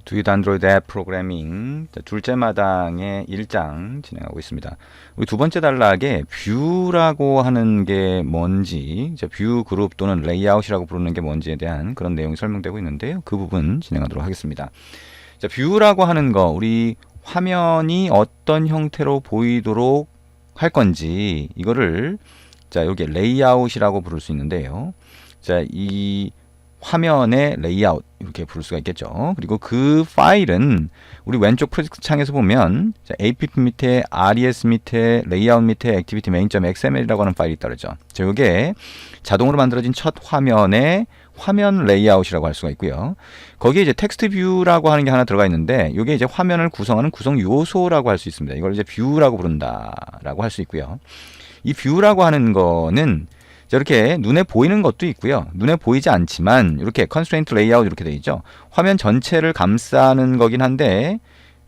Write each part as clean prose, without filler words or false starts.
두윭 안드로이드 앱 프로그래밍 둘째 마당의 1장 진행하고 있습니다. 우리 두 번째 단락에 뷰라고 하는 게 뭔지, 뷰 그룹 또는 레이아웃이라고 부르는 게 뭔지에 대한 그런 내용이 설명되고 있는데요. 그 부분 진행하도록 하겠습니다. 자, 뷰라고 하는 거, 우리 화면이 어떤 형태로 보이도록 할 건지 이거를 여기 레이아웃이라고 부를 수 있는데요. 이 화면의 레이아웃 이렇게 부를 수가 있겠죠. 그리고 그 파일은 우리 왼쪽 프로젝트 창에서 보면 app 밑에 res 밑에 레이아웃 밑에 activity main.xml이라고 하는 파일이 있다 그러죠. 이게 자동으로 만들어진 첫 화면의 화면 레이아웃이라고 할 수가 있고요. 거기에 이제 텍스트 뷰라고 하는 게 하나 들어가 있는데 이게 이제 화면을 구성하는 구성 요소라고 할 수 있습니다. 이걸 이제 뷰라고 부른다라고 할 수 있고요. 이 뷰라고 하는 거는 이렇게 눈에 보이는 것도 있고요. 눈에 보이지 않지만 이렇게 constraint layout 이렇게 되어 있죠. 화면 전체를 감싸는 거긴 한데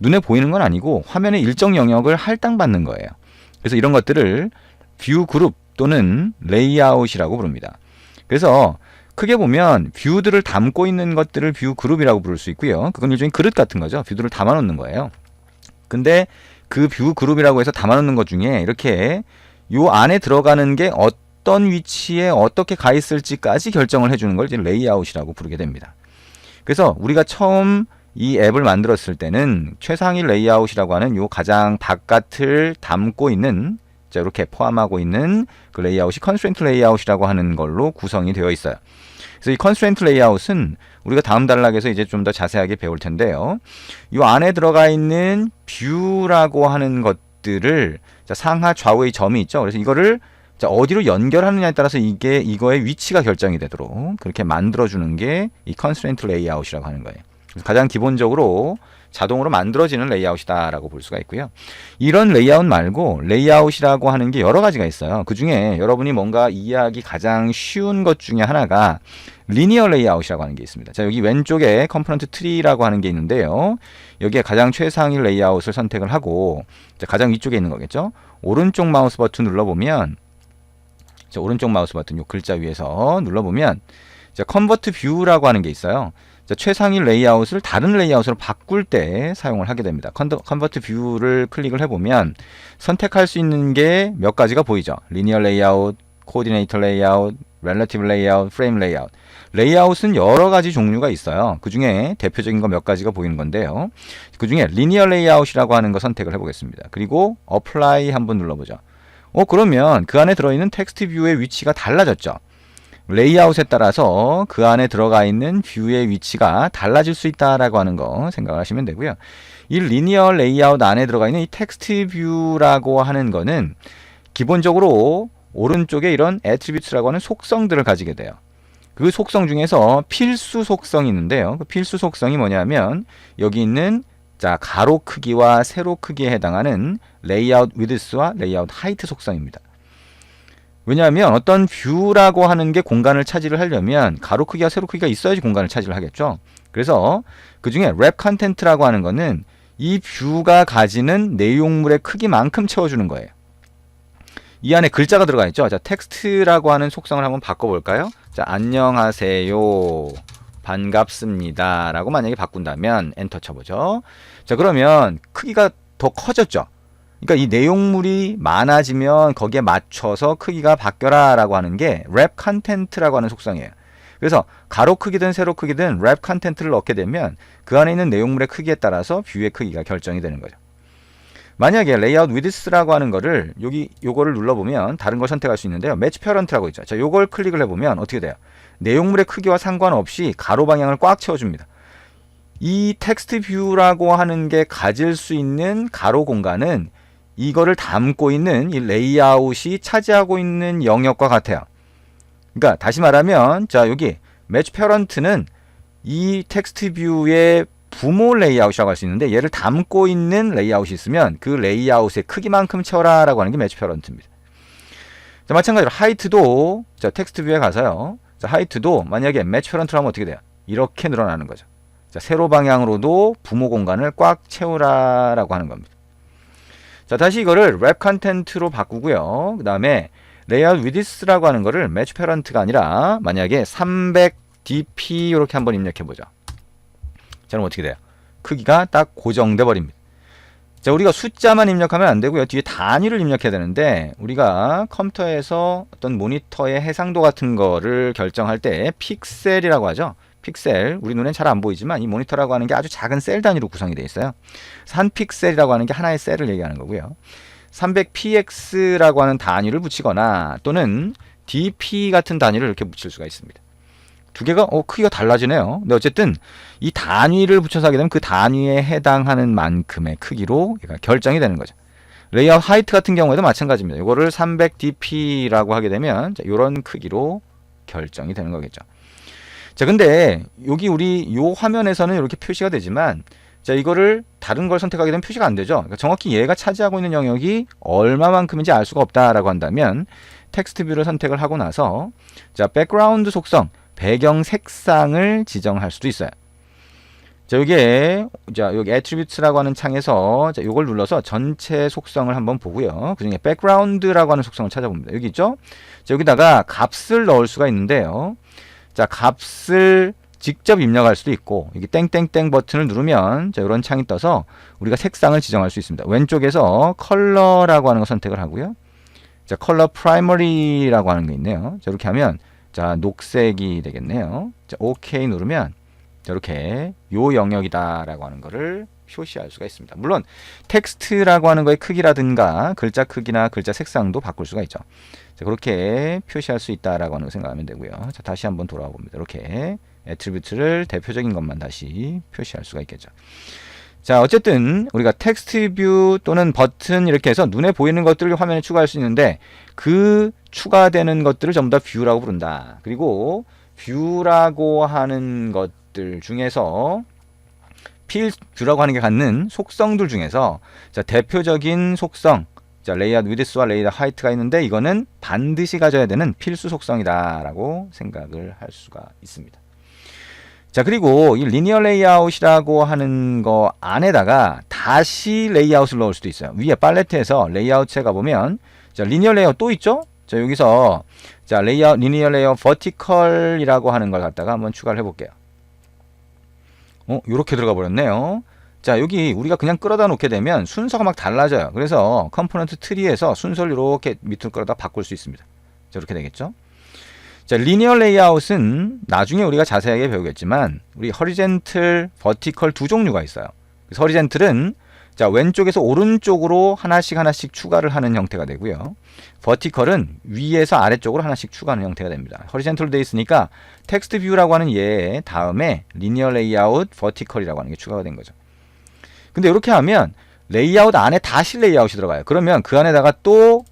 눈에 보이는 건 아니고 화면의 일정 영역을 할당받는 거예요. 그래서 이런 것들을 뷰 그룹 또는 레이아웃이라고 부릅니다. 그래서 크게 보면 뷰들을 담고 있는 것들을 뷰 그룹이라고 부를 수 있고요. 그건 일종의 그릇 같은 거죠. 뷰들을 담아 놓는 거예요. 근데 그 뷰 그룹이라고 해서 담아 놓는 것 중에 이렇게 요 안에 들어가는 게 어떤 위치에 어떻게 가 있을지까지 결정을 해주는 걸 이제 레이아웃이라고 부르게 됩니다. 그래서 우리가 처음 이 앱을 만들었을 때는 최상위 레이아웃이라고 하는 요 가장 바깥을 담고 있는 이렇게 포함하고 있는 그 레이아웃이 컨스트레인트 레이아웃이라고 하는 걸로 구성이 되어 있어요. 그래서 이 컨스트레인트 레이아웃은 우리가 다음 단락에서 이제 좀 더 자세하게 배울 텐데요. 이 안에 들어가 있는 뷰라고 하는 것들을 상하 좌우의 점이 있죠. 그래서 이거를 어디로 연결하느냐에 따라서 이거의 위치가 결정이 되도록 그렇게 만들어주는 게 이 컨스트레인트 레이아웃이라고 하는 거예요. 그래서 가장 기본적으로 자동으로 만들어지는 레이아웃이다라고 볼 수가 있고요. 이런 레이아웃 말고 레이아웃이라고 하는 게 여러 가지가 있어요. 그 중에 여러분이 뭔가 이해하기 가장 쉬운 것 중에 하나가 리니어 레이아웃이라고 하는 게 있습니다. 여기 왼쪽에 컴포넌트 트리라고 하는 게 있는데요. 여기에 가장 최상위 레이아웃을 선택을 하고 가장 위쪽에 있는 거겠죠. 오른쪽 마우스 버튼 눌러보면 오른쪽 마우스 버튼 요 글자 위에서 눌러보면 컨버트 뷰라고 하는 게 있어요. 최상위 레이아웃을 다른 레이아웃으로 바꿀 때 사용을 하게 됩니다. 컨버트 뷰를 클릭을 해보면 선택할 수 있는 게 몇 가지가 보이죠. 리니어 레이아웃, 코디네이터 레이아웃, 렐러티브 레이아웃, 프레임 레이아웃. 레이아웃은 여러 가지 종류가 있어요. 그 중에 대표적인 거 몇 가지가 보이는 건데요. 그 중에 리니어 레이아웃이라고 하는 거 선택을 해보겠습니다. 그리고 어플라이 한번 눌러보죠. 그러면 그 안에 들어있는 텍스트 뷰의 위치가 달라졌죠. 레이아웃에 따라서 그 안에 들어가 있는 뷰의 위치가 달라질 수 있다라고 하는 거 생각하시면 되고요. 이 리니어 레이아웃 안에 들어가 있는 이 텍스트 뷰라고 하는 거는 기본적으로 오른쪽에 이런 애트리뷰트라고 하는 속성들을 가지게 돼요. 그 속성 중에서 필수 속성이 있는데요. 그 필수 속성이 뭐냐면 여기 있는 가로 크기와 세로 크기에 해당하는 레이아웃 위드스와 레이아웃 하이트 속성입니다. 왜냐하면 어떤 뷰라고 하는 게 공간을 차지를 하려면 가로 크기와 세로 크기가 있어야지 공간을 차지를 하겠죠. 그래서 그 중에 랩 컨텐트라고 하는 거는 이 뷰가 가지는 내용물의 크기만큼 채워주는 거예요. 이 안에 글자가 들어가 있죠. 텍스트라고 하는 속성을 한번 바꿔볼까요? 안녕하세요. 반갑습니다. 라고 만약에 바꾼다면 엔터 쳐보죠. 그러면 크기가 더 커졌죠. 그러니까 이 내용물이 많아지면 거기에 맞춰서 크기가 바뀌어라 라고 하는 게 랩 컨텐트라고 하는 속성이에요. 그래서 가로 크기든 세로 크기든 랩 컨텐트를 넣게 되면 그 안에 있는 내용물의 크기에 따라서 뷰의 크기가 결정이 되는 거죠. 만약에 레이아웃 위드스라고 하는 거를 요거를 눌러보면 다른 걸 선택할 수 있는데요. 매치 페런트라고 있죠. 요걸 클릭을 해보면 어떻게 돼요? 내용물의 크기와 상관없이 가로 방향을 꽉 채워줍니다. 이 텍스트 뷰라고 하는 게 가질 수 있는 가로 공간은 이거를 담고 있는 이 레이아웃이 차지하고 있는 영역과 같아요. 그러니까 다시 말하면 여기 매치 페런트는 이 텍스트 뷰의 부모 레이아웃이라고 할 수 있는데 얘를 담고 있는 레이아웃이 있으면 그 레이아웃의 크기만큼 채워라 라고 하는 게 매치 페런트입니다. 마찬가지로 하이트도 텍스트 뷰에 가서요. 하이트도 만약에 매치 페런트로 하면 어떻게 돼요? 이렇게 늘어나는 거죠. 세로 방향으로도 부모 공간을 꽉 채우라 라고 하는 겁니다. 다시 이거를 랩 컨텐트로 바꾸고요. 그 다음에 레이아웃 위드스라고 하는 거를 매치 페런트가 아니라 만약에 300dp 이렇게 한번 입력해 보죠. 그럼 어떻게 돼요? 크기가 딱 고정돼 버립니다. 자, 우리가 숫자만 입력하면 안 되고요. 뒤에 단위를 입력해야 되는데 우리가 컴퓨터에서 어떤 모니터의 해상도 같은 거를 결정할 때 픽셀이라고 하죠. 픽셀, 우리 눈엔 잘 안 보이지만 이 모니터라고 하는 게 아주 작은 셀 단위로 구성이 되어 있어요. 그래서 한 픽셀이라고 하는 게 하나의 셀을 얘기하는 거고요. 300px라고 하는 단위를 붙이거나 또는 dp 같은 단위를 이렇게 붙일 수가 있습니다. 두 개가 크기가 달라지네요. 근데 어쨌든 이 단위를 붙여서 하게 되면 그 단위에 해당하는 만큼의 크기로 결정이 되는 거죠. 레이아웃 하이트 같은 경우에도 마찬가지입니다. 이거를 300dp라고 하게 되면 이런 크기로 결정이 되는 거겠죠. 자, 근데 여기 우리 요 화면에서는 이렇게 표시가 되지만 자, 이거를 다른 걸 선택하게 되면 표시가 안 되죠. 그러니까 정확히 얘가 차지하고 있는 영역이 얼마만큼인지 알 수가 없다라고 한다면 텍스트 뷰를 선택을 하고 나서 자, 백그라운드 속성, 배경 색상을 지정할 수도 있어요. 자, 여기에 여기 attributes라고 하는 창에서 자, 요걸 눌러서 전체 속성을 한번 보고요. 그중에 background라고 하는 속성을 찾아봅니다. 여기 있죠? 자, 여기다가 값을 넣을 수가 있는데요. 자, 값을 직접 입력할 수도 있고 여기 땡땡땡 버튼을 누르면 자, 이런 창이 떠서 우리가 색상을 지정할 수 있습니다. 왼쪽에서 컬러라고 하는 거 선택을 하고요. 자, 컬러 프라이머리라고 하는 게 있네요. 자, 이렇게 하면 자, 녹색이 되겠네요. 자, OK 누르면 자, 이렇게 요 영역이다라고 하는 거를 표시할 수가 있습니다. 물론 텍스트라고 하는 거의 크기라든가 글자 크기나 글자 색상도 바꿀 수가 있죠. 자, 그렇게 표시할 수 있다라고 하는 거 생각하면 되고요. 자, 다시 한번 돌아와 봅니다. 이렇게 애트리뷰트를 대표적인 것만 다시 표시할 수가 있겠죠. 자, 어쨌든 우리가 텍스트 뷰 또는 버튼 이렇게 해서 눈에 보이는 것들을 화면에 추가할 수 있는데 그 추가되는 것들을 전부 다 뷰라고 부른다. 그리고 뷰라고 하는 것들 중에서 뷰라고 하는 게 갖는 속성들 중에서 자, 대표적인 속성 자, 레이아웃 위드스와 레이아웃 하이트가 있는데 이거는 반드시 가져야 되는 필수 속성이다라고 생각을 할 수가 있습니다. 자, 그리고 이 리니어 레이아웃이라고 하는 거 안에다가 다시 레이아웃을 넣을 수도 있어요. 위에 팔레트에서 레이아웃에 가보면 자, 리니어 레이아웃 또 있죠? 자, 여기서 자, 레이아웃, 리니어 레이아웃 버티컬이라고 하는 걸 갖다가 한번 추가를 해볼게요. 요렇게 들어가 버렸네요. 자, 여기 우리가 그냥 끌어다 놓게 되면 순서가 막 달라져요. 그래서 컴포넌트 트리에서 순서를 이렇게 밑으로 끌어다 바꿀 수 있습니다. 자, 이렇게 되겠죠? 자, 리니어 레이아웃은 나중에 우리가 자세하게 배우겠지만 우리 허리젠틀, 버티컬 두 종류가 있어요. 그래서 허리젠틀은 자, 왼쪽에서 오른쪽으로 하나씩 추가를 하는 형태가 되고요. 버티컬은 위에서 아래쪽으로 하나씩 추가하는 형태가 됩니다. 허리젠틀로 되어 있으니까 텍스트 뷰라고 하는 얘 다음에 리니어 레이아웃, 버티컬이라고 하는 게 추가가 된 거죠. 근데 이렇게 하면 레이아웃 안에 다시 레이아웃이 들어가요. 그러면 그 안에다가 또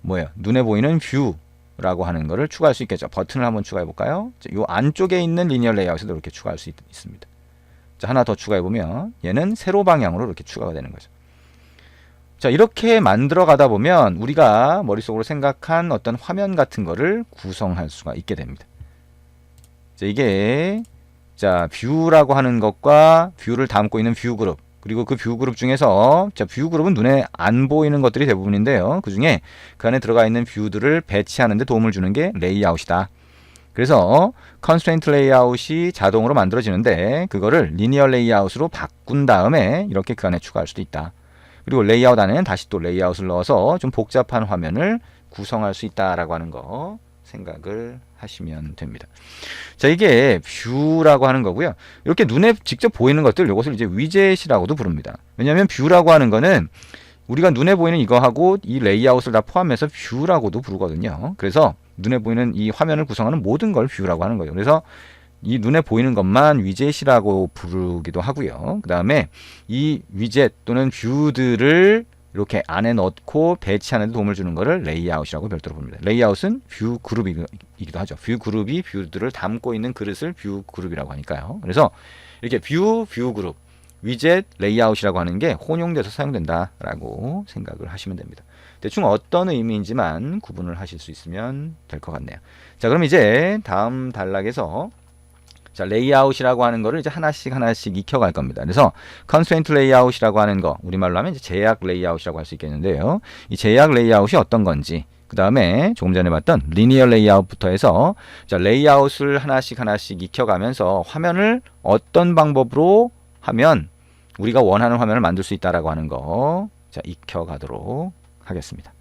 뭐예요? 눈에 보이는 뷰라고 하는 거를 추가할 수 있겠죠. 버튼을 한번 추가해 볼까요? 이 안쪽에 있는 리니어 레이아웃에도 이렇게 추가할 수 있습니다. 자, 하나 더 추가해 보면 얘는 세로 방향으로 이렇게 추가가 되는 거죠. 자, 이렇게 만들어 가다 보면 우리가 머릿속으로 생각한 어떤 화면 같은 거를 구성할 수가 있게 됩니다. 자, 이게 자, 뷰라고 하는 것과 뷰를 담고 있는 뷰 그룹, 그리고 그 뷰 그룹 중에서 자, 뷰 그룹은 눈에 안 보이는 것들이 대부분인데요. 그 중에 그 안에 들어가 있는 뷰들을 배치하는 데 도움을 주는 게 레이아웃이다. 그래서 컨스트레인트 레이아웃이 자동으로 만들어지는데 그거를 리니어 레이아웃으로 바꾼 다음에 이렇게 그 안에 추가할 수도 있다. 그리고 레이아웃 안에는 다시 또 레이아웃을 넣어서 좀 복잡한 화면을 구성할 수 있다라고 하는 거 생각을 하시면 됩니다. 자, 이게 뷰라고 하는 거고요. 이렇게 눈에 직접 보이는 것들, 이것을 이제 위젯이라고도 부릅니다. 왜냐하면 뷰라고 하는 거는 우리가 눈에 보이는 이거하고 이 레이아웃을 다 포함해서 뷰라고도 부르거든요. 그래서 눈에 보이는 이 화면을 구성하는 모든 걸 뷰라고 하는 거죠. 그래서 이 눈에 보이는 것만 위젯이라고 부르기도 하고요. 그 다음에 이 위젯 또는 뷰들을 이렇게 안에 넣고 배치하는 데 도움을 주는 거를 레이아웃이라고 별도로 부릅니다. 레이아웃은 뷰 그룹이기도 하죠. 뷰 그룹이 뷰들을 담고 있는 그릇을 뷰 그룹이라고 하니까요. 그래서 이렇게 뷰 그룹, 위젯, 레이아웃이라고 하는 게 혼용돼서 사용된다라고 생각을 하시면 됩니다. 대충 어떤 의미인지만 구분을 하실 수 있으면 될 것 같네요. 자, 그럼 이제 다음 단락에서 자, 레이아웃이라고 하는 거를 이제 하나씩 익혀갈 겁니다. 그래서 컨스트레인트 레이아웃이라고 하는 거, 우리말로 하면 이제 제약 레이아웃이라고 할 수 있겠는데요. 이 제약 레이아웃이 어떤 건지, 그 다음에 조금 전에 봤던 리니어 레이아웃부터 해서 자, 레이아웃을 하나씩 익혀가면서 화면을 어떤 방법으로 하면 우리가 원하는 화면을 만들 수 있다라고 하는 거 자 익혀가도록 하겠습니다.